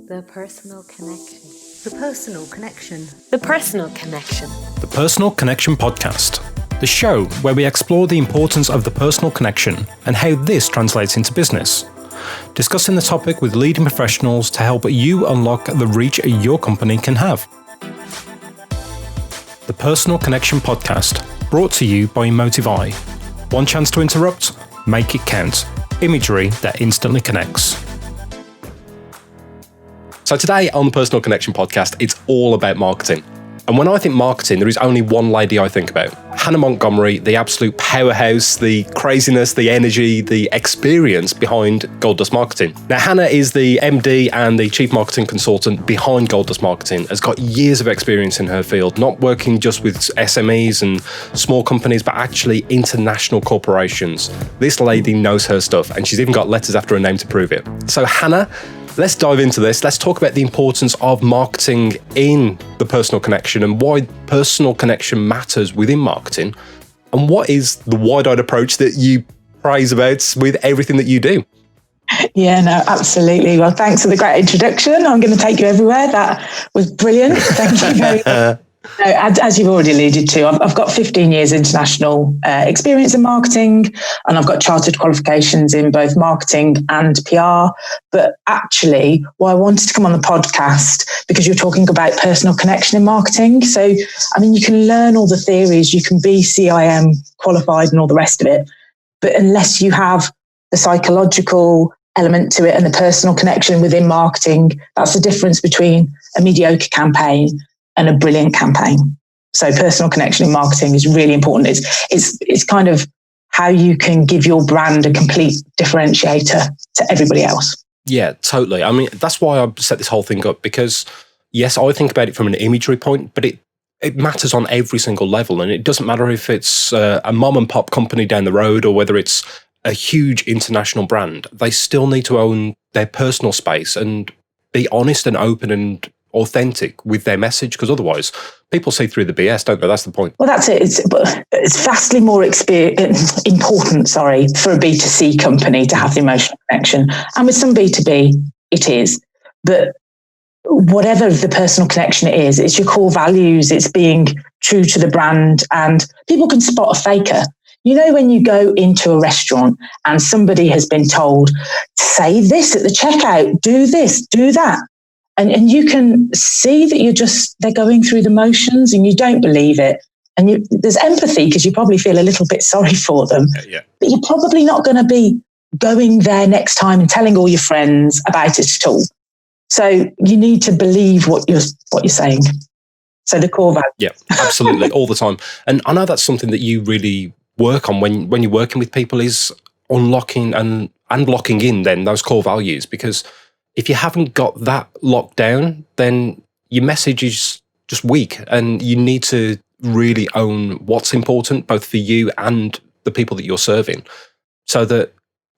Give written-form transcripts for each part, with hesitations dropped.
The personal connection. The personal connection. The personal connection. The Personal Connection Podcast, the show where we explore the importance of the personal connection and how this translates into business. Discussing the topic with leading professionals to help you unlock the reach your company can have. The Personal Connection Podcast, brought to you by Emotive. One chance to interrupt, make it count. Imagery that instantly connects. So today on the Personal Connection Podcast, it's all about marketing. And when I think marketing, there is only one lady I think about. Hannah Montgomery, the absolute powerhouse, the craziness, the energy, the experience behind Golddust Marketing. Now, Hannah is the MD and the Chief Marketing Consultant behind Golddust Marketing, has got years of experience in her field, not working just with SMEs and small companies, but actually international corporations. This lady knows her stuff, and she's even got letters after her name to prove it. So Hannah, let's dive into this. Let's talk about the importance of marketing in the personal connection and why personal connection matters within marketing, and what is the wide-eyed approach that you praise about with everything that you do. Yeah, no, absolutely. Well, thanks for the great introduction. I'm going to take you everywhere. That was brilliant. Thank you very much. As you've already alluded to, I've got 15 years international experience in marketing, and I've got chartered qualifications in both marketing and PR. But actually, why I wanted to come on the podcast, because you're talking about personal connection in marketing. So, I mean, you can learn all the theories, you can be CIM qualified and all the rest of it. But unless you have the psychological element to it and the personal connection within marketing, that's the difference between a mediocre campaign and a brilliant campaign. So personal connection in marketing is really important. It's kind of how you can give your brand a complete differentiator to everybody else. Yeah, totally. I mean, that's why I set this whole thing up, because yes, I think about it from an imagery point, but it matters on every single level. And it doesn't matter if it's a mom and pop company down the road or whether it's a huge international brand. They still need to own their personal space and be honest and open and authentic with their message, because otherwise people see through the BS, don't they? That's the point. Well, that's it. It's vastly more important, for a B2C company to have the emotional connection. And with some B2B, it is. But whatever the personal connection is, it's your core values, it's being true to the brand, and people can spot a faker. You know, when you go into a restaurant and somebody has been told, say this at the checkout, do this, do that. And you can see that they're going through the motions and you don't believe it. And there's empathy because you probably feel a little bit sorry for them. Yeah. But you're probably not going to be going there next time and telling all your friends about it at all. So you need to believe what you're saying. So the core value. Yeah, absolutely, all the time. And I know that's something that you really work on when you're working with people, is unlocking and locking in then those core values, because if you haven't got that locked down, then your message is just weak, and you need to really own what's important, both for you and the people that you're serving, so that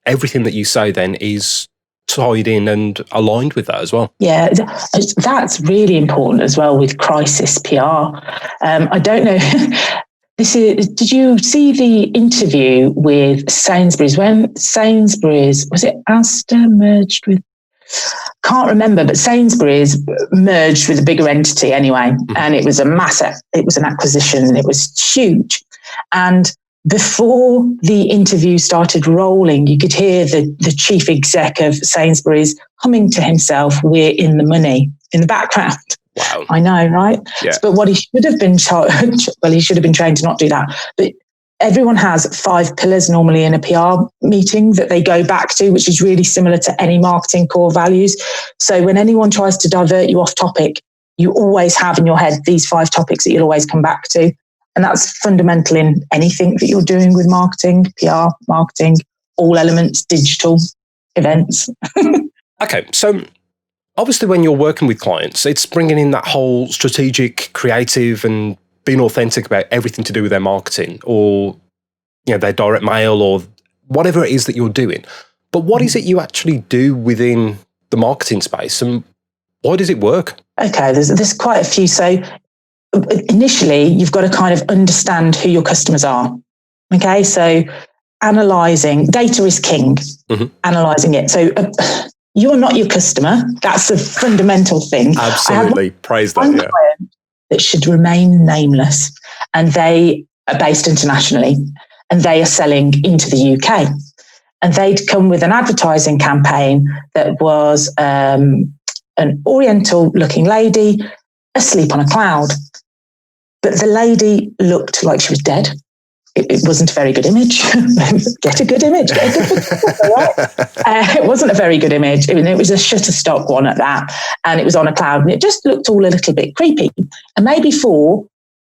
everything that you say then is tied in and aligned with that as well. Yeah, that's really important as well with crisis PR. I don't know. Did you see the interview with Sainsbury's when Sainsbury's, was it Asda merged with, can't remember, but Sainsbury's merged with a bigger entity anyway, and it was an acquisition, and it was huge. And before the interview started rolling, you could hear the chief exec of Sainsbury's humming to himself, "We're in the money," in the background. Wow. I know, right? Yeah. But what he should have been he should have been trained to not do that. But everyone has 5 pillars normally in a PR meeting that they go back to, which is really similar to any marketing core values. So when anyone tries to divert you off topic, you always have in your head these 5 topics that you'll always come back to. And that's fundamental in anything that you're doing with marketing, PR, marketing, all elements, digital, events. Okay, so obviously when you're working with clients, it's bringing in that whole strategic, creative, and being authentic about everything to do with their marketing, or their direct mail, or whatever it is that you're doing. But what is it you actually do within the marketing space, and why does it work? Okay, there's quite a few. So initially, you've got to kind of understand who your customers are. Okay, so analysing, data is king, analysing it. So You are not your customer. That's a fundamental thing. Absolutely. Praise that. One client that should remain nameless, and they are based internationally, and they are selling into the UK. And they'd come with an advertising campaign that was an oriental looking lady asleep on a cloud. But the lady looked like she was dead. It wasn't a very good image. Get a good image. Get a good picture, right? It wasn't a very good image. It was a Shutterstock one at that. And it was on a cloud. And it just looked all a little bit creepy. And maybe for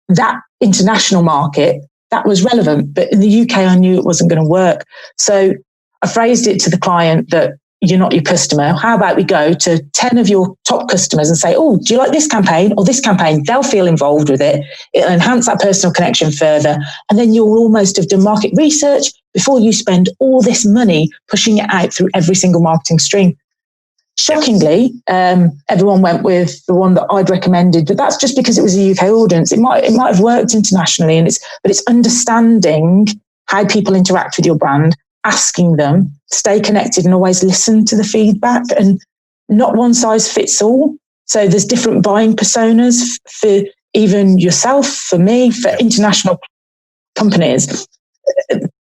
that international market, that was relevant. But in the UK, I knew it wasn't going to work. So I phrased it to the client that you're not your customer. How about we go to 10 of your top customers and say, oh, do you like this campaign or this campaign? They'll feel involved with it. It'll enhance that personal connection further. And then you'll almost have done market research before you spend all this money pushing it out through every single marketing stream. Shockingly, everyone went with the one that I'd recommended, but that's just because it was a UK audience. It might have worked internationally, but it's understanding how people interact with your brand, asking them, stay connected and always listen to the feedback, and not one size fits all. So there's different buying personas for even yourself, for me, for international companies.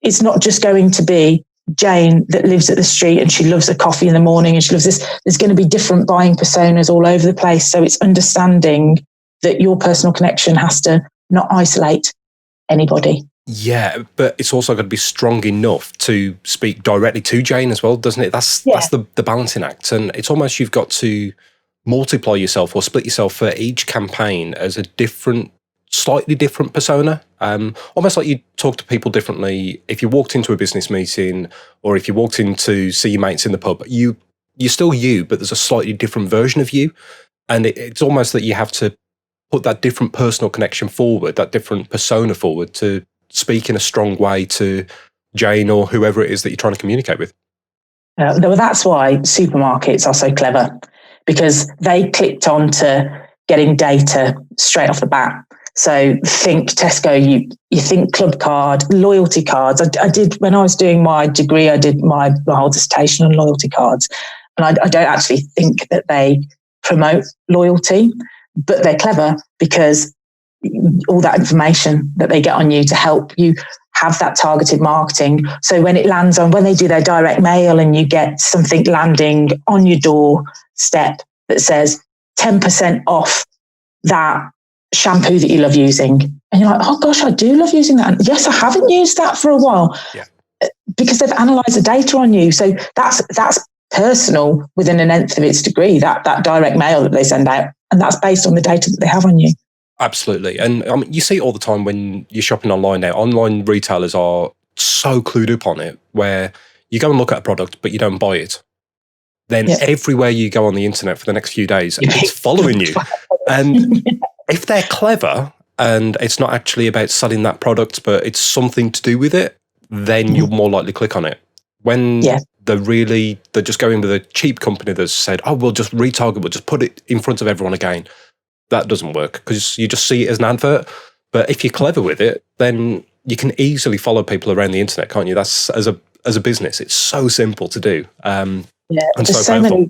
It's not just going to be Jane that lives at the street and she loves a coffee in the morning and she loves this. There's going to be different buying personas all over the place. So it's understanding that your personal connection has to not isolate anybody. Yeah, but it's also got to be strong enough to speak directly to Jane as well, doesn't it? That's the balancing act. And it's almost you've got to multiply yourself or split yourself for each campaign as a slightly different persona. Almost like you talk to people differently. If you walked into a business meeting or if you walked in to see your mates in the pub, you're still you, but there's a slightly different version of you. And it's almost that you have to put that different personal connection forward, that different persona forward to speak in a strong way to Jane or whoever it is that you're trying to communicate with. Well, that's why supermarkets are so clever, because they clicked on to getting data straight off the bat. So think Tesco, you think club card, loyalty cards. I did, when I was doing my degree, I did my whole dissertation on loyalty cards. And I don't actually think that they promote loyalty, but they're clever because all that information that they get on you to help you have that targeted marketing. So when it lands when they do their direct mail and you get something landing on your doorstep that says 10% off that shampoo that you love using. And you're like, oh gosh, I do love using that. And yes, I haven't used that for a while because they've analysed the data on you. So that's personal within an nth of its degree, that direct mail that they send out. And that's based on the data that they have on you. Absolutely. And you see it all the time when you're shopping online now. Online retailers are so clued up on it where you go and look at a product, but you don't buy it. Then everywhere you go on the internet for the next few days, it's following you. And if they're clever and it's not actually about selling that product, but it's something to do with it, then you'll more likely click on it. When they're just going with a cheap company that's said, oh, we'll just retarget, we'll just put it in front of everyone again. That doesn't work because you just see it as an advert. But if you're clever with it, then you can easily follow people around the internet, can't you? That's as a business, it's so simple to do. And so powerful.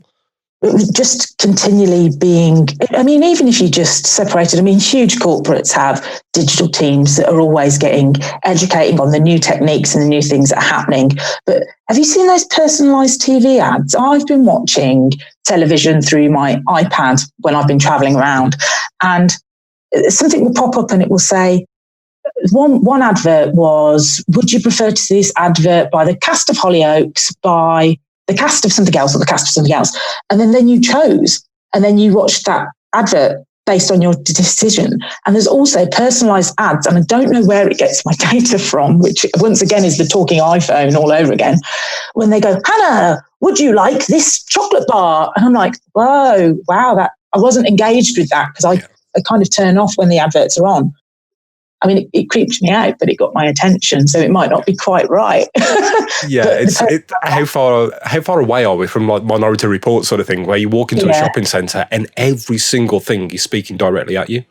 Just continually being, I mean, even if you just separated, I mean, huge corporates have digital teams that are always educating on the new techniques and the new things that are happening. But have you seen those personalised TV ads? I've been watching television through my iPad when I've been travelling around, and something will pop up and it will say, one advert was, would you prefer to see this advert by the cast of Hollyoaks, by the cast of something else, or the cast of something else? And then you chose, and then you watched that advert based on your decision. And there's also personalized ads, and I don't know where it gets my data from, which once again is the talking iPhone all over again. When they go, Hannah, would you like this chocolate bar? And I'm like, whoa, wow, that I wasn't engaged with that because I kind of turn off when the adverts are on. I mean, it creeps me out, but it got my attention, so it might not be quite right. How far away are we from like Minority Report sort of thing, where you walk into a shopping centre and every single thing is speaking directly at you?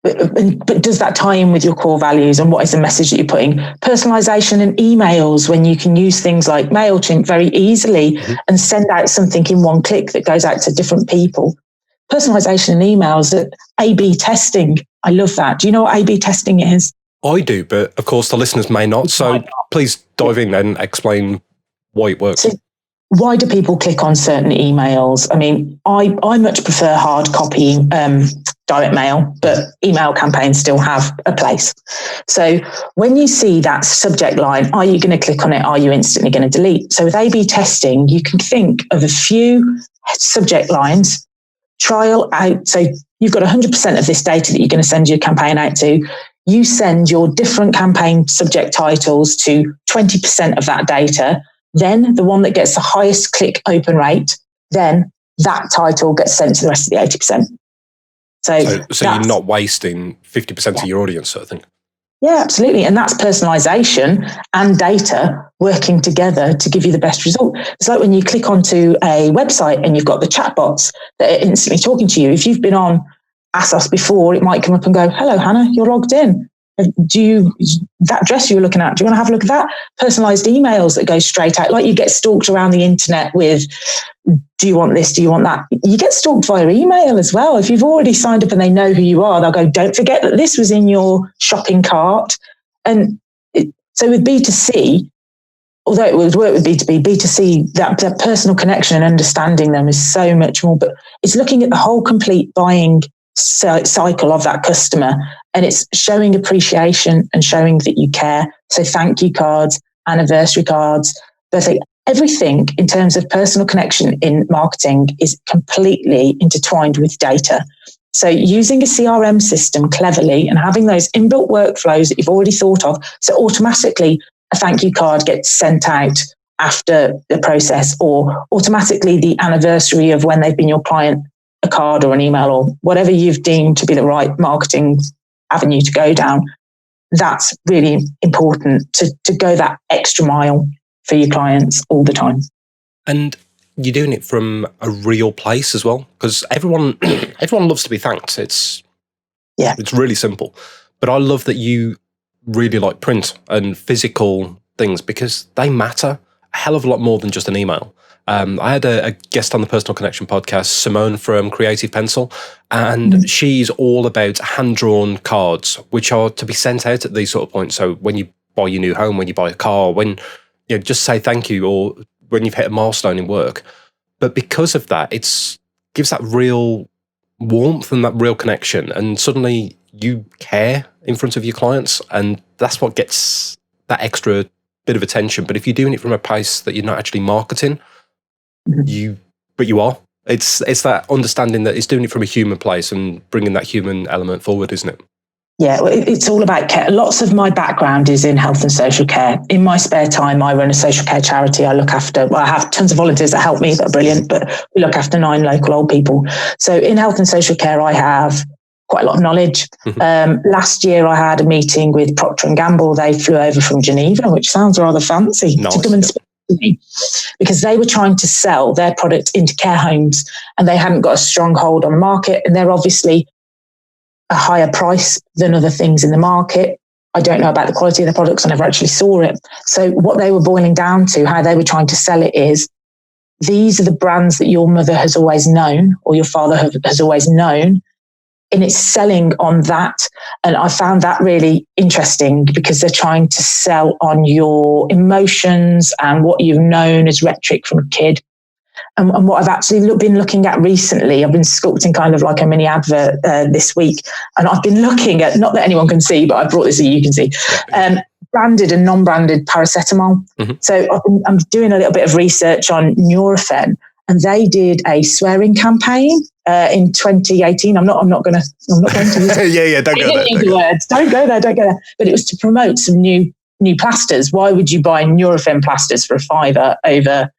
but does that tie in with your core values, and what is the message that you're putting? Personalization in emails, when you can use things like MailChimp very easily and send out something in one click that goes out to different people. Personalization in emails, A/B testing. I love that. Do you know what A/B testing is? I do, but of course the listeners may not. So please dive in and explain why it works. So why do people click on certain emails? I mean, I much prefer hard copy direct mail, but email campaigns still have a place. So when you see that subject line, are you going to click on it? Are you instantly going to delete? So with A/B testing, you can think of a few subject lines, trial out. So you've got 100% of this data that you're going to send your campaign out to. You send your different campaign subject titles to 20% of that data. Then the one that gets the highest click open rate, then that title gets sent to the rest of the 80%. So you're not wasting 50% of your audience, sort of thing. Yeah, absolutely. And that's personalization and data working together to give you the best result. It's like when you click onto a website and you've got the chatbots that are instantly talking to you. If you've been on Asos before, it might come up and go, "Hello, Hannah, you're logged in. That dress you were looking at, do you want to have a look at that?" Personalized emails that go straight out, like you get stalked around the internet with, "Do you want this? Do you want that?" You get stalked via email as well. If you've already signed up and they know who you are, they'll go, "Don't forget that this was in your shopping cart." And so with B2C, although it would work with B2B, B2C, that personal connection and understanding them is so much more, but it's looking at the whole complete buying cycle of that customer, and it's showing appreciation and showing that you care. So thank you cards, anniversary cards, birthday, everything in terms of personal connection in marketing is completely intertwined with data. So using a CRM system cleverly and having those inbuilt workflows that you've already thought of, so automatically a thank you card gets sent out after the process, or automatically the anniversary of when they've been your client, a card or an email or whatever you've deemed to be the right marketing avenue to go down. That's really important to go that extra mile for your clients all the time. And you're doing it from a real place as well, because everyone loves to be thanked. It's really simple. But I love that you really like print and physical things, because they matter a hell of a lot more than just an email. I had a guest on the Personal Connection podcast, Simone from Creative Pencil, and she's all about hand-drawn cards, which are to be sent out at these sort of points. So when you buy your new home, when you buy a car, when just say thank you, or when you've hit a milestone in work. But because of that, it gives that real warmth and that real connection, and suddenly you care in front of your clients, and that's what gets that extra bit of attention. But if you're doing it from a place that you're not actually marketing, you are. It's that understanding that it's doing it from a human place and bringing that human element forward, isn't it? Yeah, it's all about care. Lots of my background is in health and social care. In my spare time, I run a social care charity. I have tons of volunteers that help me, that are brilliant, but we look after 9 local old people. So in health and social care, I have quite a lot of knowledge. Last year, I had a meeting with Procter & Gamble. They flew over from Geneva, which sounds rather fancy, to come and speak to me, because they were trying to sell their product into care homes and they hadn't got a strong hold on the market, and they're obviously a higher price than other things in the market. I don't know about the quality of the products. I never actually saw it. So what they were boiling down to, how they were trying to sell it is, these are the brands that your mother has always known or your father has always known, and it's selling on that. And I found that really interesting, because they're trying to sell on your emotions and what you've known as rhetoric from a kid. And what I've actually been looking at recently, I've been sculpting kind of like a mini advert this week. And I've been looking at, not that anyone can see, but I brought this so you can see, branded and non-branded paracetamol. So I'm doing a little bit of research on Nurofen, and they did a swearing campaign in 2018. I'm not going to don't go there. Don't go there. But it was to promote some new plasters. Why would you buy Nurofen plasters for £5 over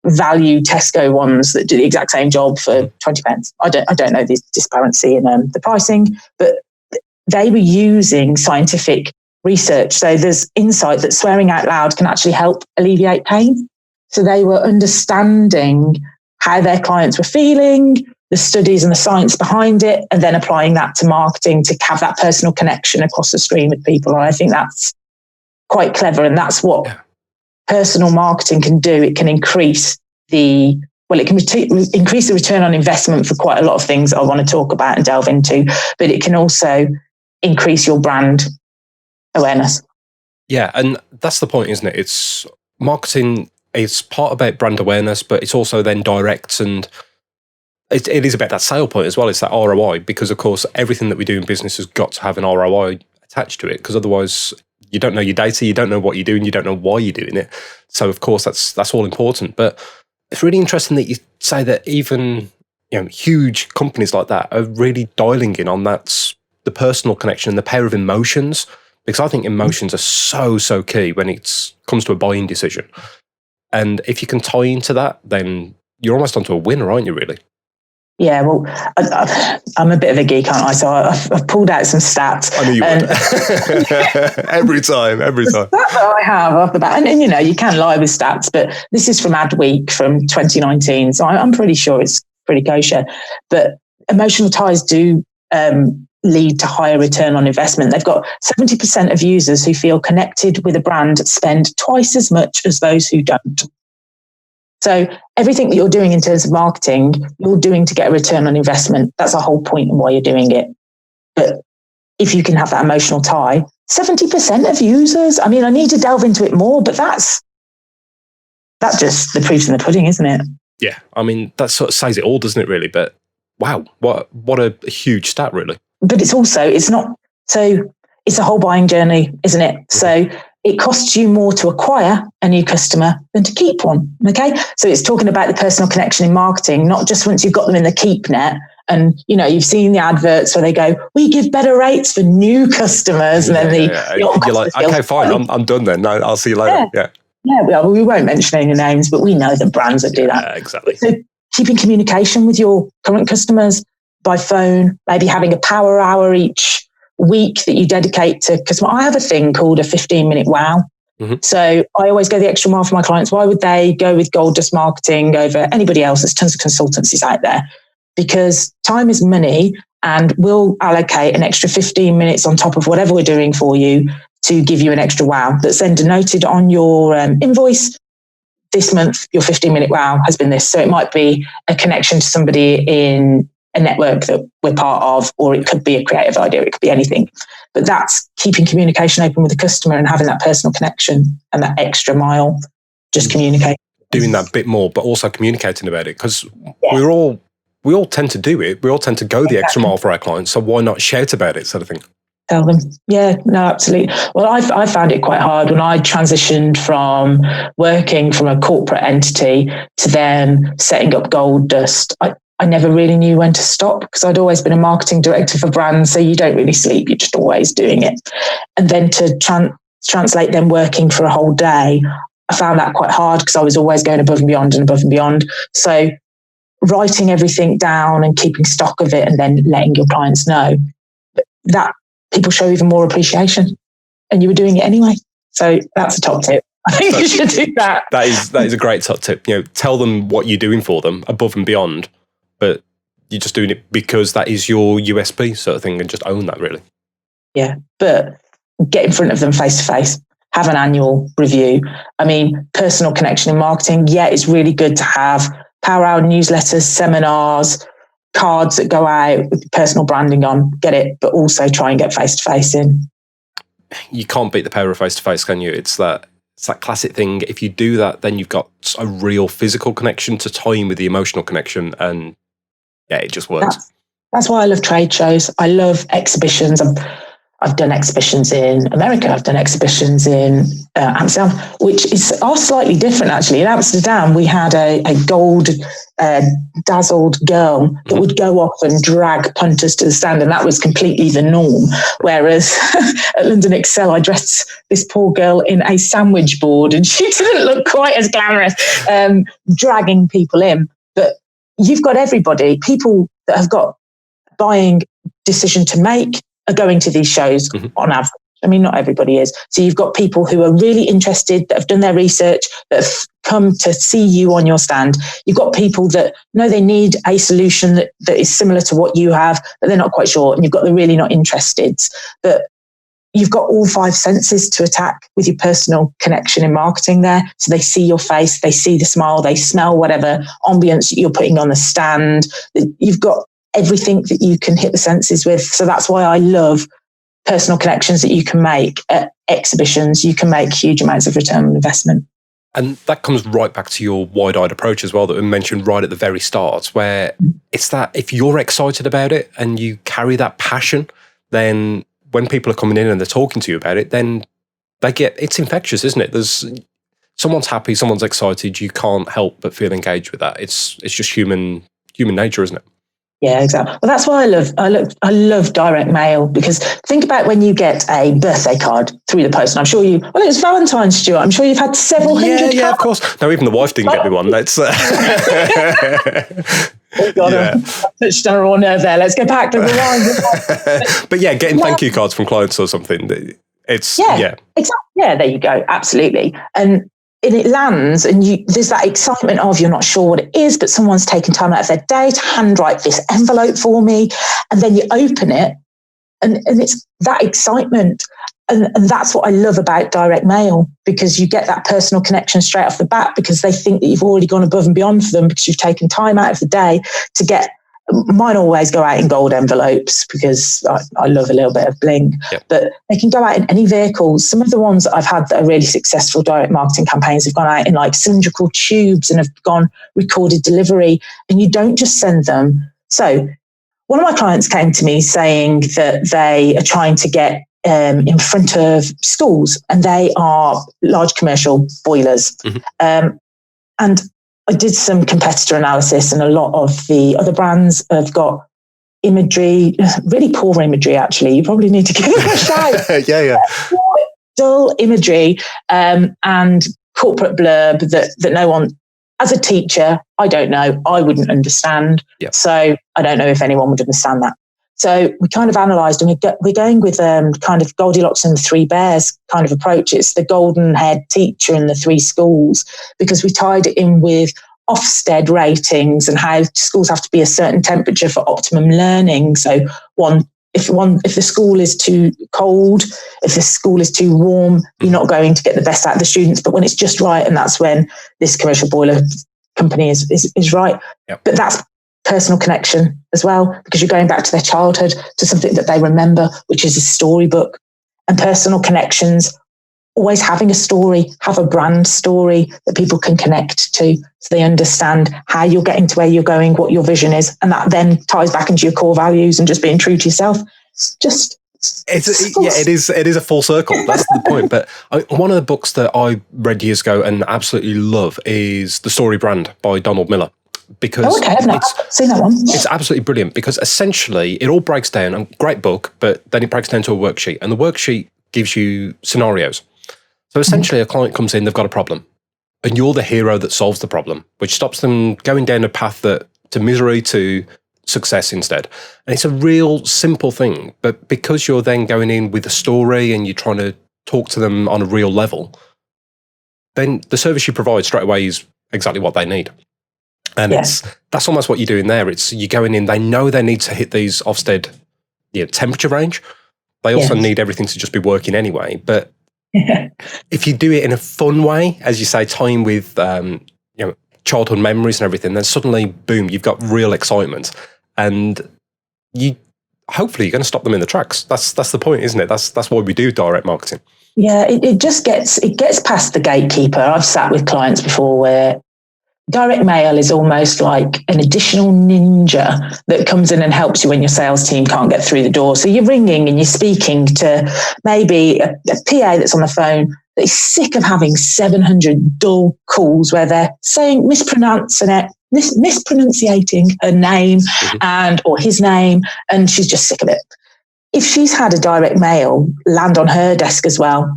value Tesco ones that do the exact same job for 20 pence? I don't know the disparity in the pricing, but they were using scientific research. So there's insight that swearing out loud can actually help alleviate pain. So they were understanding how their clients were feeling, the studies and the science behind it, and then applying that to marketing to have that personal connection across the stream with people. And I think that's quite clever. And that's what personal marketing can do. It can increase increase the return on investment for quite a lot of things that I want to talk about and delve into, but it can also increase your brand awareness. Yeah, and that's the point, isn't it? It's marketing, it's part about brand awareness, but it's also then direct, and it is about that sale point as well. It's that ROI, because of course everything that we do in business has got to have an ROI attached to it, because otherwise you don't know your data, you don't know what you're doing, you don't know why you're doing it. So of course that's all important. But it's really interesting that you say that even huge companies like that are really dialing in on the personal connection and the power of emotions, because I think emotions are so key when it comes to a buying decision. And if you can tie into that, then you're almost onto a winner, aren't you, really? Yeah, well, I'm a bit of a geek, aren't I? So I've pulled out some stats. I knew you would. Every time. I have off the bat. And you can lie with stats, but this is from Adweek from 2019. So I'm pretty sure it's pretty kosher. But emotional ties do lead to higher return on investment. They've got 70% of users who feel connected with a brand spend twice as much as those who don't. So everything that you're doing in terms of marketing, you're doing to get a return on investment. That's the whole point of why you're doing it. But if you can have that emotional tie, 70% of users, I mean, I need to delve into it more, but that's just the proof's in the pudding, isn't it? Yeah, I mean, that sort of says it all, doesn't it, really? But wow, what a huge stat, really. But it's a whole buying journey, isn't it? So it costs you more to acquire a new customer than to keep one. Okay. So it's talking about the personal connection in marketing, not just once you've got them in the keep net. And, you've seen the adverts where they go, we give better rates for new customers. And then you're like, okay, fine, I'm done then. No, I'll see you later. Yeah. We won't mention any names, but we know the brands that do that. Yeah, exactly. So keeping communication with your current customers by phone, maybe having a power hour each week that you dedicate to, because I have a thing called a 15-minute wow. Mm-hmm. So I always go the extra mile for my clients. Why would they go with Golddust Marketing over anybody else? There's tons of consultancies out there, because time is money, and we'll allocate an extra 15 minutes on top of whatever we're doing for you to give you an extra wow that's then denoted on your invoice. This month, your 15-minute wow has been this. So it might be a connection to somebody in a network that we're part of, or it could be a creative idea, it could be anything. But that's keeping communication open with the customer and having that personal connection and that extra mile, just communicate. Doing that bit more, but also communicating about it, because we all tend to do it. We all tend to go the extra mile for our clients. So why not shout about it, sort of thing? Tell them. Yeah, no, absolutely. Well, I found it quite hard when I transitioned from working from a corporate entity to then setting up Golddust. I never really knew when to stop, because I'd always been a marketing director for brands. So you don't really sleep, you're just always doing it. And then to translate them working for a whole day, I found that quite hard, because I was always going above and beyond and above and beyond. So writing everything down and keeping stock of it, and then letting your clients know that people show even more appreciation, and you were doing it anyway. So that's a top tip. I think you should do that. That is a great top tip. Tell them what you're doing for them above and beyond, but you're just doing it because that is your USP, sort of thing, and just own that, really. Yeah, but get in front of them face to face. Have an annual review. I mean, personal connection in marketing. Yeah, it's really good to have power hour newsletters, seminars, cards that go out with personal branding on. Get it, but also try and get face to face in. You can't beat the power of face to face, can you? It's that classic thing. If you do that, then you've got a real physical connection to tie in with the emotional connection, and it just works. That's why I love trade shows. I love exhibitions. I've done exhibitions in America. I've done exhibitions in Amsterdam, which are slightly different, actually. In Amsterdam, we had a gold dazzled girl that would go off and drag punters to the stand, and that was completely the norm. Whereas at London Excel, I dressed this poor girl in a sandwich board, and she didn't look quite as glamorous, dragging people in. But you've got everybody, people that have got buying decision to make, are going to these shows on average. I mean, not everybody is. So you've got people who are really interested, that have done their research, that have come to see you on your stand. You've got people that know they need a solution that is similar to what you have, but they're not quite sure. And you've got the really not interested. But you've got all 5 senses to attack with your personal connection in marketing there. So they see your face, they see the smile, they smell whatever ambience you're putting on the stand. You've got everything that you can hit the senses with. So that's why I love personal connections that you can make at exhibitions. You can make huge amounts of return on investment. And that comes right back to your wide-eyed approach as well that we mentioned right at the very start, where it's that if you're excited about it and you carry that passion, then when people are coming in and they're talking to you about it, then it's infectious, isn't it? There's someone's happy, someone's excited. You can't help but feel engaged with that. It's just human nature, isn't it? Yeah, exactly. Well, that's why I love direct mail, because think about when you get a birthday card through the post. And I'm sure it was Valentine's, Stuart. I'm sure you've had several hundred cards. Yeah, of course. No, even the wife didn't get me one. That's touched on a raw nerve there. Let's go back to rewind. But yeah, getting thank you cards from clients or something. It's exactly. Yeah, there you go. Absolutely. And it lands, and there's that excitement of you're not sure what it is, but someone's taken time out of their day to handwrite this envelope for me, and then you open it, and it's that excitement. And that's what I love about direct mail, because you get that personal connection straight off the bat, because they think that you've already gone above and beyond for them because you've taken time out of the day to get. Mine always go out in gold envelopes because I love a little bit of bling, but they can go out in any vehicles. Some of the ones that I've had that are really successful direct marketing campaigns have gone out in like cylindrical tubes and have gone recorded delivery, and you don't just send them. So one of my clients came to me saying that they are trying to get in front of schools, and they are large commercial boilers. Mm-hmm. And I did some competitor analysis, and a lot of the other brands have got imagery, really poor imagery, actually. You probably need to give them a shout. Yeah. Dull imagery and corporate blurb that no one, as a teacher, I don't know, I wouldn't understand. Yep. So I don't know if anyone would understand that. So we kind of analysed, and we're going with kind of Goldilocks and the 3 bears kind of approach. It's the golden haired teacher and the 3 schools, because we tied it in with Ofsted ratings and how schools have to be a certain temperature for optimum learning. So if the school is too cold, if the school is too warm, you're not going to get the best out of the students. But when it's just right, and that's when this commercial boiler company is right. Yep. But that's personal connection as well, because you're going back to their childhood, to something that they remember, which is a storybook. And personal connections, always having a story, have a brand story that people can connect to, so they understand how you're getting to where you're going, what your vision is, and that then ties back into your core values and just being true to yourself. It is a full circle. That's the point. But one of the books that I read years ago and absolutely love is The Story Brand by Donald Miller. Because I've not seen that one. It's absolutely brilliant, because essentially it all breaks down, a great book, but then it breaks down to a worksheet, and the worksheet gives you scenarios. So essentially a client comes in, they've got a problem, and you're the hero that solves the problem, which stops them going down a path to misery to success instead. And it's a real simple thing, but because you're then going in with a story and you're trying to talk to them on a real level, then the service you provide straight away is exactly what they need. And that's almost what you're doing there. It's you're going in, they know they need to hit these Ofsted temperature range. They also need everything to just be working anyway. But if you do it in a fun way, as you say, tying with childhood memories and everything, then suddenly, boom, you've got real excitement. And hopefully you're going to stop them in the tracks. That's the point, isn't it? That's why we do direct marketing. Yeah, it gets past the gatekeeper. I've sat with clients before where direct mail is almost like an additional ninja that comes in and helps you when your sales team can't get through the door. So you're ringing and you're speaking to maybe a PA that's on the phone that is sick of having 700 dull calls where they're saying mispronunciating her name or his name, and she's just sick of it. If she's had a direct mail land on her desk as well,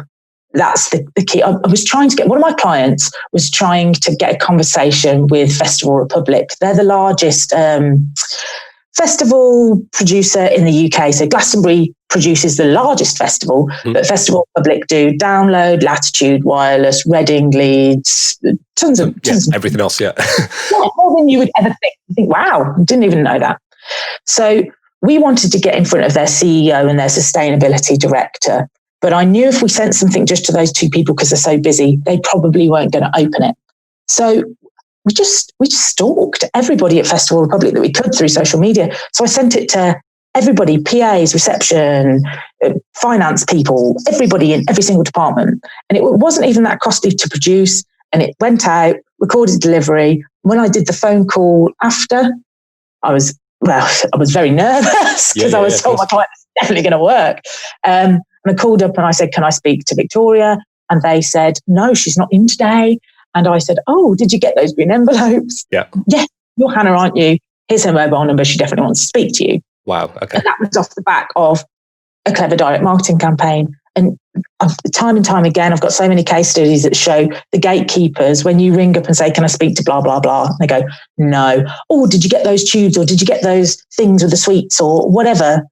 that's the key. I was trying to get, one of my clients was trying to get a conversation with Festival Republic. They're the largest festival producer in the UK. So Glastonbury produces the largest festival, but Festival Public do Download, Latitude, Wireless, Reading, Leeds, tons of everything else. Yeah, more than you would ever think. You think, wow, didn't even know that. So we wanted to get in front of their CEO and their sustainability director, but I knew if we sent something just to those two people, because they're so busy, they probably weren't going to open it. So we just stalked everybody at Festival Republic that we could through social media. So I sent it to everybody, PAs, reception, finance people, everybody in every single department. And it wasn't even that costly to produce. And it went out, recorded delivery. When I did the phone call after, I was very nervous because I was told my client was definitely going to work. And I called up and I said, can I speak to Victoria? And they said, no, she's not in today. And I said, oh, did you get those green envelopes? Yeah. Yes, you're Hannah, aren't you? Here's her mobile number. She definitely wants to speak to you. Wow. Okay. And that was off the back of a clever direct marketing campaign. And time and time again, I've got so many case studies that show the gatekeepers, when you ring up and say, can I speak to blah, blah, blah? They go, no. Oh, did you get those tubes, or did you get those things with the sweets or whatever?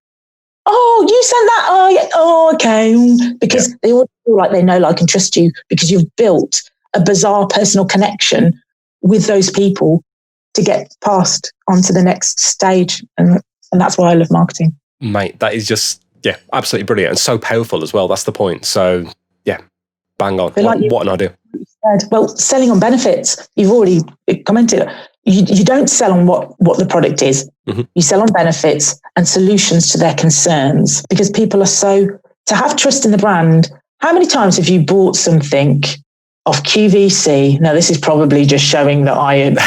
Oh, you sent that? Oh, yeah. Oh, okay. Because they all feel like they know, like, and trust you, because you've built a bizarre personal connection with those people to get passed on to the next stage. And that's why I love marketing. Mate, that is just, absolutely brilliant and so powerful as well. That's the point. So, bang on. What an idea. Well, selling on benefits, you've already commented. You don't sell on what the product is. Mm-hmm. You sell on benefits and solutions to their concerns, because people are to have trust in the brand. How many times have you bought something off QVC? Now, this is probably just showing that I'm on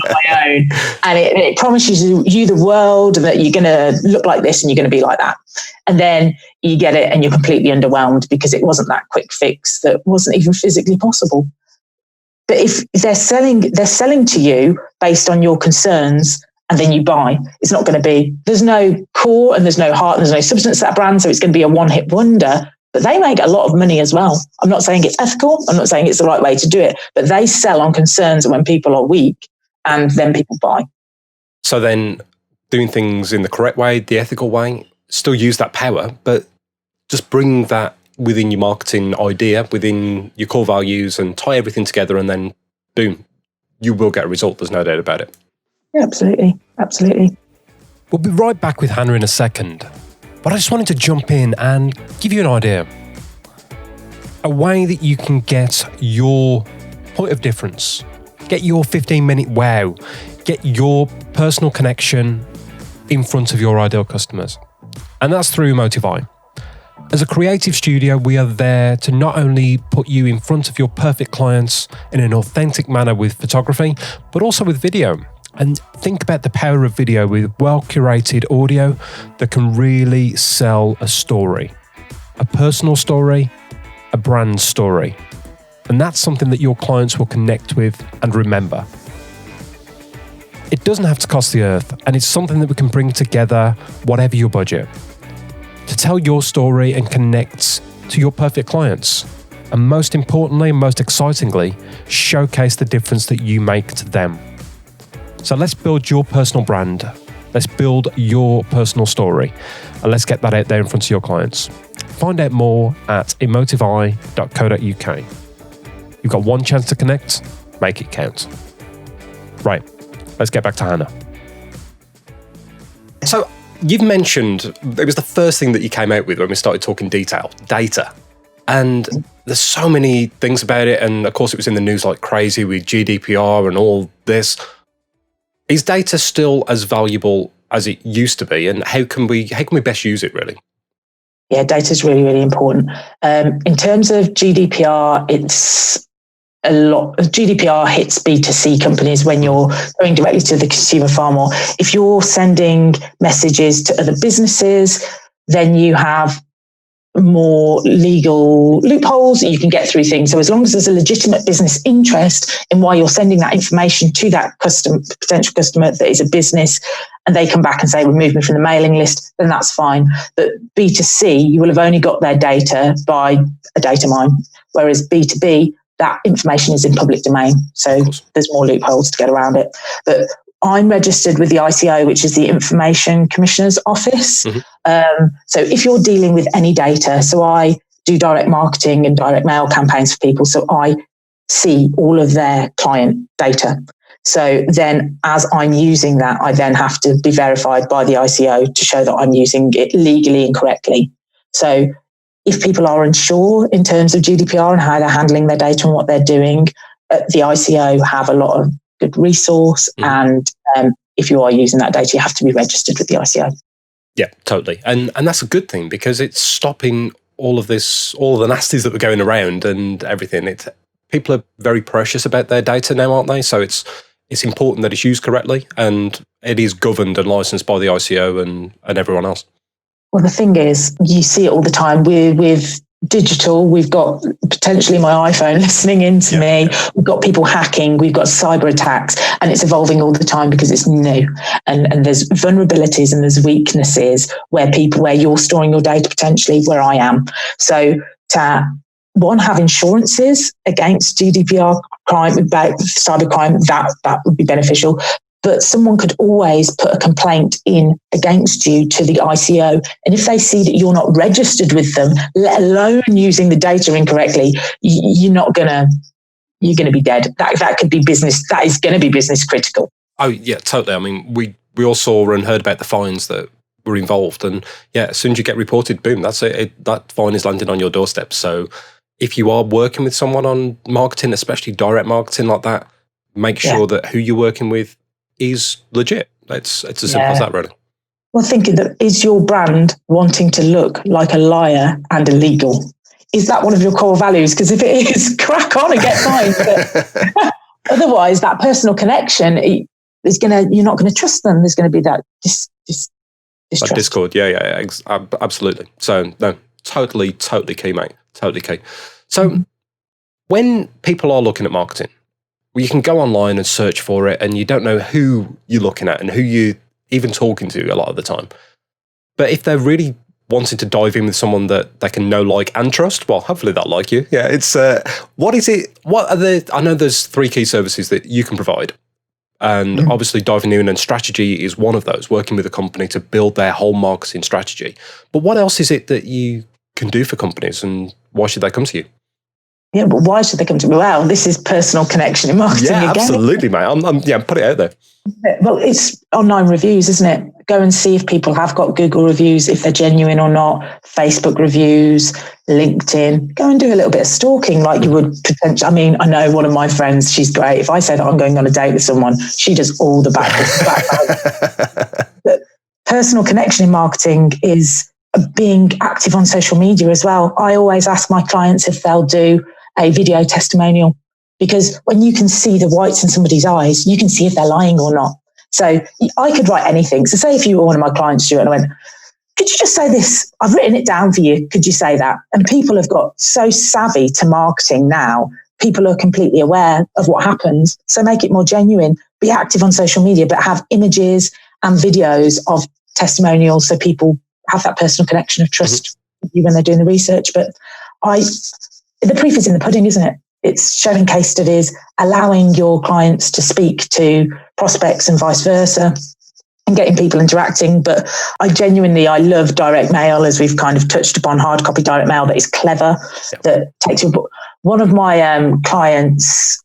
my own. And it promises you the world, that you're going to look like this and you're going to be like that. And then you get it and you're completely underwhelmed because it wasn't that quick fix that wasn't even physically possible. But if they're selling to you based on your concerns, and then you buy, it's not going to be, there's no core and there's no heart and there's no substance to that brand. So it's going to be a one-hit wonder. But they make a lot of money as well. I'm not saying it's ethical. I'm not saying it's the right way to do it. But they sell on concerns when people are weak, and then people buy. So then doing things in the correct way, the ethical way, still use that power, but just bring that within your marketing idea, within your core values, and tie everything together, and then boom, you will get a result. There's no doubt about it. Yeah, absolutely. Absolutely. We'll be right back with Hannah in a second. But I just wanted to jump in and give you an idea. A way that you can get your point of difference, get your 15-minute wow, get your personal connection in front of your ideal customers. And that's through Motiveye. As a creative studio, we are there to not only put you in front of your perfect clients in an authentic manner with photography, but also with video. And think about the power of video with well-curated audio that can really sell a story, a personal story, a brand story. And that's something that your clients will connect with and remember. It doesn't have to cost the earth, and it's something that we can bring together, whatever your budget, to tell your story and connect to your perfect clients. And most importantly, and most excitingly, showcase the difference that you make to them. So let's build your personal brand. Let's build your personal story. And let's get that out there in front of your clients. Find out more at emotiveye.co.uk. You've got one chance to connect. Make it count. Right, let's get back to Hannah. So you've mentioned, it was the first thing that you came out with when we started talking data. And there's so many things about it. And of course, it was in the news like crazy with GDPR and all this. Is data still as valuable as it used to be? And how can we best use it, really? Yeah, data is really, really important. In terms of GDPR, it's a lot. GDPR hits B2C companies when you're going directly to the consumer far more. If you're sending messages to other businesses, then you have more legal loopholes that you can get through things. So as long as there's a legitimate business interest in why you're sending that information to that potential customer that is a business, and they come back and say, remove me from the mailing list, then that's fine. But B2C, you will have only got their data by a data mine, whereas B2B, that information is in public domain. So there's more loopholes to get around it. But I'm registered with the ICO, which is the Information Commissioner's Office. So if you're dealing with any data, so I do direct marketing and direct mail campaigns for people, so I see all of their client data. So then as I'm using that, I then have to be verified by the ICO to show that I'm using it legally and correctly. So if people are unsure in terms of GDPR and how they're handling their data and what they're doing, the ICO have a lot of good resource. And if you are using that data, you have to be registered with the ICO. Yeah, totally. And that's a good thing, because it's stopping all of the nasties that were going around and everything. People are very precious about their data now, aren't they? So it's important that it's used correctly, and it is governed and licensed by the ICO and everyone else. Well, the thing is, you see it all the time. With digital, we've got potentially my iPhone listening into me. We've got people hacking. We've got cyber attacks, and it's evolving all the time because it's new. And there's vulnerabilities and there's weaknesses where you're storing your data potentially, where I am. So to have insurances against GDPR crime, about cyber crime, that would be beneficial. But someone could always put a complaint in against you to the ICO. And if they see that you're not registered with them, let alone using the data incorrectly, you're going to be dead. That could be business. That is going to be business critical. Oh, yeah, totally. I mean, we all saw and heard about the fines that were involved. And yeah, as soon as you get reported, boom, that's it. That fine is landing on your doorstep. So if you are working with someone on marketing, especially direct marketing like that, make sure that who you're working with is legit. It's as simple as that, really. Well, thinking that, is your brand wanting to look like a liar and illegal? Is that one of your core values? Because if it is, crack on and get fined. But otherwise, that personal connection you're not going to trust them. There's going to be that distrust. That discord, absolutely. So no, totally key, mate. Totally key. So when people are looking at marketing, you can go online and search for it, and you don't know who you're looking at and who you're even talking to a lot of the time. But if they're really wanting to dive in with someone that they can know, like, and trust, well, hopefully they'll like you. Yeah, it's what is it? What are I know there's 3 key services that you can provide, and obviously diving in and strategy is one of those. Working with a company to build their whole marketing strategy. But what else is it that you can do for companies, and why should they come to you? Yeah, but why should they come to me? Well, this is personal connection in marketing again. Yeah, absolutely, mate. Put it out there. Well, it's online reviews, isn't it? Go and see if people have got Google reviews, if they're genuine or not, Facebook reviews, LinkedIn. Go and do a little bit of stalking like you would potentially. I mean, I know one of my friends, she's great. If I say that I'm going on a date with someone, she does all the background. But personal connection in marketing is being active on social media as well. I always ask my clients if they'll do a video testimonial, because when you can see the whites in somebody's eyes, you can see if they're lying or not. So I could write anything. So say if you were one of my clients, Stuart, and I went, could you just say this? I've written it down for you. Could you say that? And people have got so savvy to marketing now. People are completely aware of what happens. So make it more genuine. Be active on social media, but have images and videos of testimonials so people have that personal connection of trust with you when they're doing the research. But the proof is in the pudding, isn't it? It's showing case studies, allowing your clients to speak to prospects and vice versa, and getting people interacting. But I love direct mail, as we've kind of touched upon, hard copy direct mail that is clever, that takes your book. One of my clients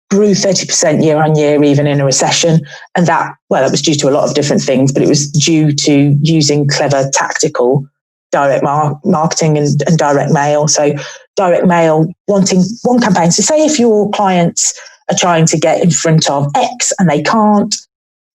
grew 30% year on year, even in a recession. And that was due to a lot of different things, but it was due to using clever tactical direct marketing and direct mail. So direct mail, wanting one campaign. So say if your clients are trying to get in front of X and they can't,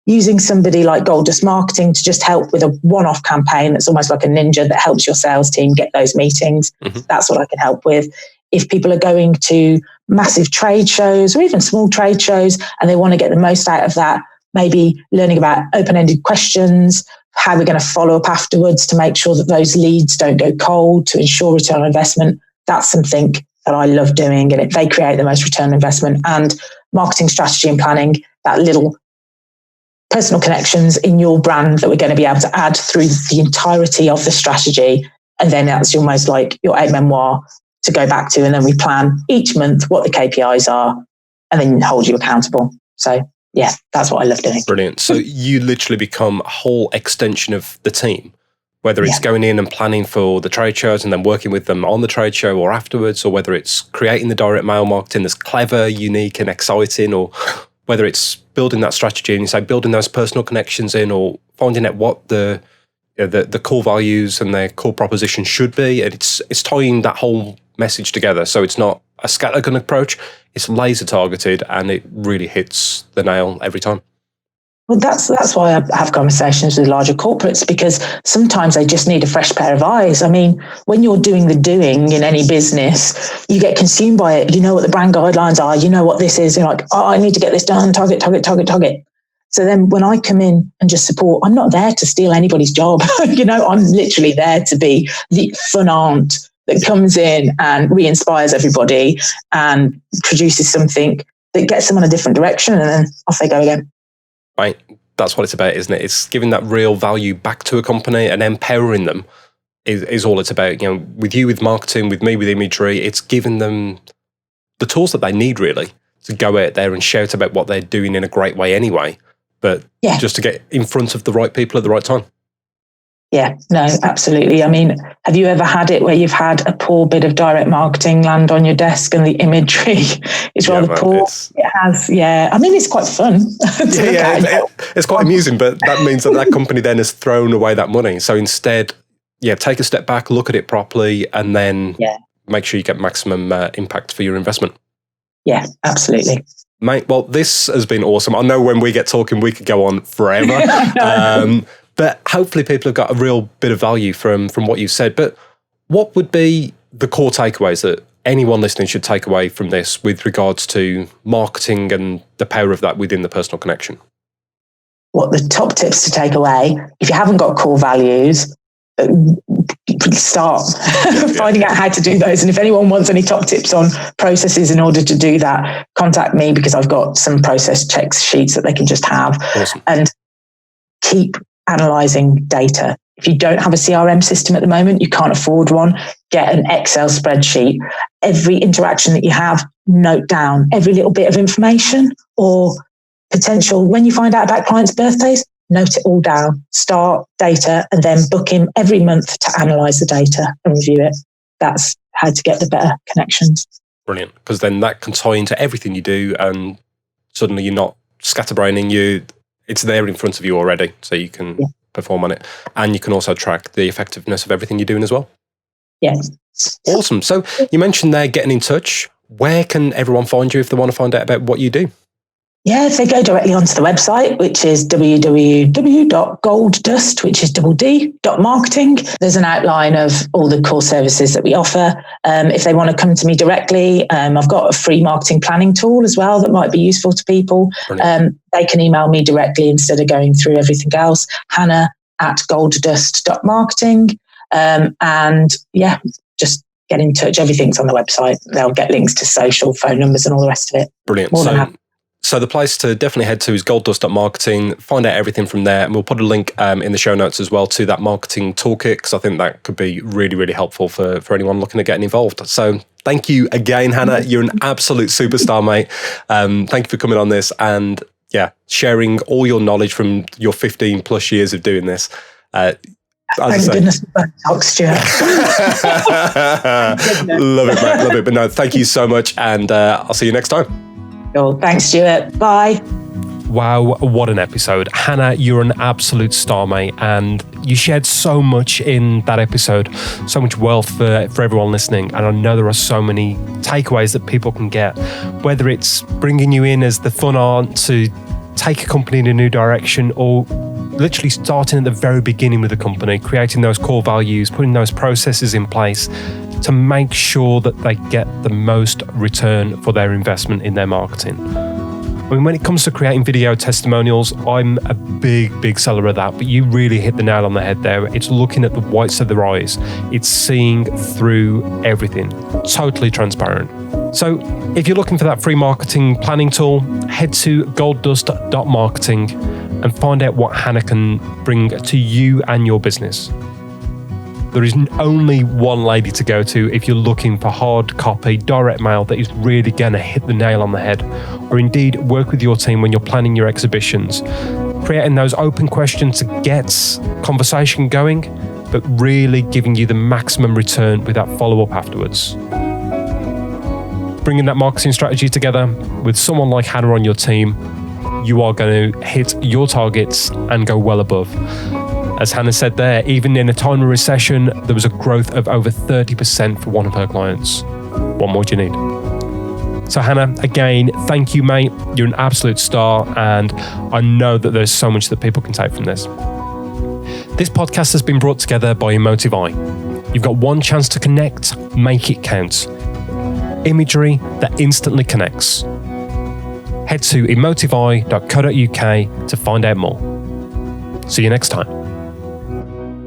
using somebody like Golddust Marketing to just help with a one-off campaign that's almost like a ninja that helps your sales team get those meetings. That's what I can help with. If people are going to massive trade shows or even small trade shows and they want to get the most out of that, maybe learning about open-ended questions, how we're going to follow up afterwards to make sure that those leads don't go cold, to ensure return on investment. That's something that I love doing, and they create the most return on investment. And marketing strategy and planning, that little personal connections in your brand that we're going to be able to add through the entirety of the strategy. And then that's almost like your aid memoir to go back to. And then we plan each month what the KPIs are and then hold you accountable. So yeah, that's what I love doing. Brilliant. So you literally become a whole extension of the team, whether it's going in and planning for the trade shows and then working with them on the trade show or afterwards, or whether it's creating the direct mail marketing that's clever, unique and exciting, or whether it's building that strategy and you say building those personal connections in, or finding out what the core values and their core proposition should be. And it's tying that whole message together. So it's not a scattergun approach, it's laser targeted and it really hits the nail every time. Well, that's why I have conversations with larger corporates, because sometimes they just need a fresh pair of eyes. I mean, when you're doing the doing in any business, you get consumed by it. You know what the brand guidelines are. You know what this is. You're like, oh, I need to get this done. Target. So then when I come in and just support, I'm not there to steal anybody's job. I'm literally there to be the fun aunt that comes in and re-inspires everybody and produces something that gets them on a different direction, and then off they go again. Right. That's what it's about, isn't it? It's giving that real value back to a company and empowering them is all it's about. With you, with marketing, with me, with imagery, it's giving them the tools that they need really to go out there and shout about what they're doing in a great way anyway, but just to get in front of the right people at the right time. Yeah, no, absolutely. I mean, have you ever had it where you've had a poor bit of direct marketing land on your desk and the imagery is rather poor? It has, yeah. I mean, it's quite fun. It's quite amusing, but that means that company then has thrown away that money. So instead, take a step back, look at it properly, and then make sure you get maximum impact for your investment. Yeah, absolutely. Mate, well, this has been awesome. I know when we get talking, we could go on forever. But hopefully people have got a real bit of value from what you've said. But what would be the core takeaways that anyone listening should take away from this with regards to marketing and the power of that within the personal connection? What the top tips to take away, if you haven't got core values, start finding out how to do those. And if anyone wants any top tips on processes in order to do that, contact me, because I've got some process checks sheets that they can just have. Awesome. And keep analyzing data. If you don't have a CRM system at the moment, you can't afford one, get an Excel spreadsheet. Every interaction that you have, note down every little bit of information or potential. When you find out about clients' birthdays, note it all down, start data, and then book him every month to analyze the data and review it. That's how to get the better connections. Brilliant. Because then that can tie into everything you do, and suddenly you're not scatterbraining. It's there in front of you already, so you can perform on it. And you can also track the effectiveness of everything you're doing as well. Yes. Awesome. So you mentioned there getting in touch. Where can everyone find you if they want to find out about what you do? Yeah, if they go directly onto the website, which is www.golddust, which is .marketing. There's an outline of all the core services that we offer. If they want to come to me directly, I've got a free marketing planning tool as well that might be useful to people. They can email me directly instead of going through everything else. Hannah@golddust.marketing. And just get in touch. Everything's on the website. They'll get links to social, phone numbers and all the rest of it. Brilliant. So the place to definitely head to is golddust.marketing, find out everything from there, and we'll put a link in the show notes as well to that marketing toolkit, because I think that could be really, really helpful for anyone looking at getting involved. So thank you again, Hannah. You're an absolute superstar, mate. Thank you for coming on this and sharing all your knowledge from your 15 plus years of doing this. Thank goodness for Botox, Stuart. Love it, mate. Love it. But no, thank you so much, and I'll see you next time. Cool. Thanks, Stuart. Bye. Wow, what an episode. Hannah, you're an absolute star, mate, and you shared so much in that episode, so much wealth for everyone listening, and I know there are so many takeaways that people can get, whether it's bringing you in as the fun aunt to take a company in a new direction, or literally starting at the very beginning with the company, creating those core values, putting those processes in place to make sure that they get the most return for their investment in their marketing. I mean, when it comes to creating video testimonials, I'm a big seller of that, but you really hit the nail on the head there. It's looking at the whites of their eyes. It's seeing through everything, totally transparent. So if you're looking for that free marketing planning tool, head to golddust.marketing and find out what Hannah can bring to you and your business. There is only one lady to go to if you're looking for hard copy, direct mail that is really going to hit the nail on the head, or indeed work with your team when you're planning your exhibitions, creating those open questions to get conversation going, but really giving you the maximum return with that follow-up afterwards. Bringing that marketing strategy together with someone like Hannah on your team, you are going to hit your targets and go well above. As Hannah said there, even in a time of recession, there was a growth of over 30% for one of her clients. What more do you need? So Hannah, again, thank you, mate. You're an absolute star, and I know that there's so much that people can take from this. This podcast has been brought together by Emotive Eye. You've got one chance to connect, make it count. Imagery that instantly connects. Head to emotiveeye.co.uk to find out more. See you next time.